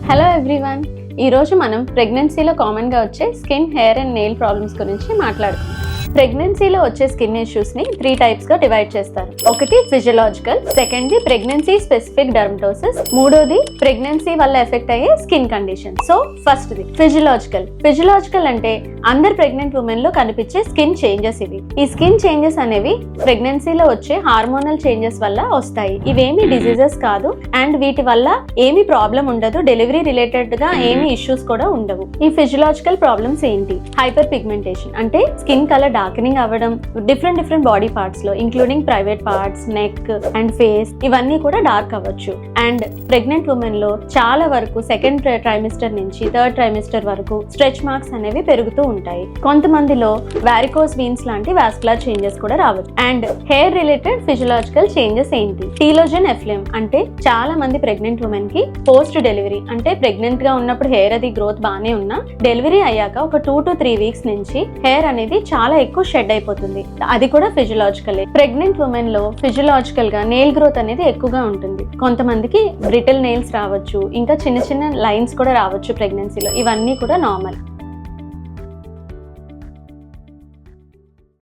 Hello everyone, ఈరోజు మనం ప్రెగ్నెన్సీలో కామన్గా వచ్చే skin, hair and nail problems గురించి మాట్లాడుకుందాం. ప్రెగ్నెన్సీలో వచ్చే స్కిన్ ఇష్యూస్ని 3 టైప్స్గా డివైడ్ చేస్తారు. ఒకటి ఫిజియలాజికల్, సెకండ్ది ప్రెగ్నెన్సీ స్పెసిఫిక్ డర్మటోసిస్, మూడోది ప్రెగ్నెన్సీ వల్ల ఎఫెక్ట్ అయ్యే స్కిన్ కండిషన్. సో ఫస్ట్ది ఫిజియలాజికల్ అంటే అందరు ప్రెగ్నెంట్ ఉమెన్ లో కనిపించే స్కిన్ చేంజెస్ ఇవి. ఈ స్కిన్ చేంజెస్ అనేవి ప్రెగ్నెన్సీలో వచ్చే హార్మోనల్ చేంజెస్ వల్ల వస్తాయి. ఇవేమి డిజీజెస్ కాదు అండ్ వీటి వల్ల ఏమి ప్రాబ్లం ఉండదు. డెలివరీ రిలేటెడ్ గా ఏమి ఇష్యూస్ కూడా ఉండవు. ఈ ఫిజియలాజికల్ ప్రాబ్లమ్స్ ఏంటి? హైపర్ పిగ్మెంటేషన్ అంటే స్కిన్ కలర్ డార్కెనింగ్ అవ్వడం, డిఫరెంట్ బాడీ పార్ట్స్ లో including private parts, neck and face ఇవన్నీ కూడా డార్క్ అవ్వచ్చు. అండ్ ప్రెగ్నెంట్ ఉమెన్ లో చాలా వరకు సెకండ్ ట్రైమిస్టర్ నుంచి థర్డ్ ట్రైమిస్టర్ వరకు స్ట్రెచ్ మార్క్స్ అనేవి పెరుగుతూ ఉంటాయి. కొంతమందిలో వారికోస్ వీన్స్ లాంటి వాస్కులర్ చేంజెస్ కూడా రావచ్చు. And hair related physiological changes ఏంటి? టీలోజన్ ఎఫ్లేమ్ అంటే చాలా మంది ప్రెగ్నెంట్ ఉమెన్ కి పోస్ట్ డెలివరీ అంటే ప్రెగ్నెంట్ గా ఉన్నప్పుడు హెయిర్ అది గ్రోత్ బాగానే ఉన్నా డెలివరీ అయ్యాక ఒక 2 to 3 వీక్స్ నుంచి హెయిర్ అనేది చాలా ఎక్కువ షెడ్ అయిపోతుంది. అది కూడా ఫిజియలాజికల్. ప్రెగ్నెంట్ ఉమెన్ లో ఫిజియలాజికల్ గా నెయిల్ గ్రోత్ అనేది ఎక్కువగా ఉంటుంది. కొంతమందికి బ్రిటిల్ నెయిల్స్ రావచ్చు, ఇంకా చిన్న లైన్స్ కూడా రావచ్చు ప్రెగ్నెన్సీలో. ఇవన్నీ కూడా నార్మల్.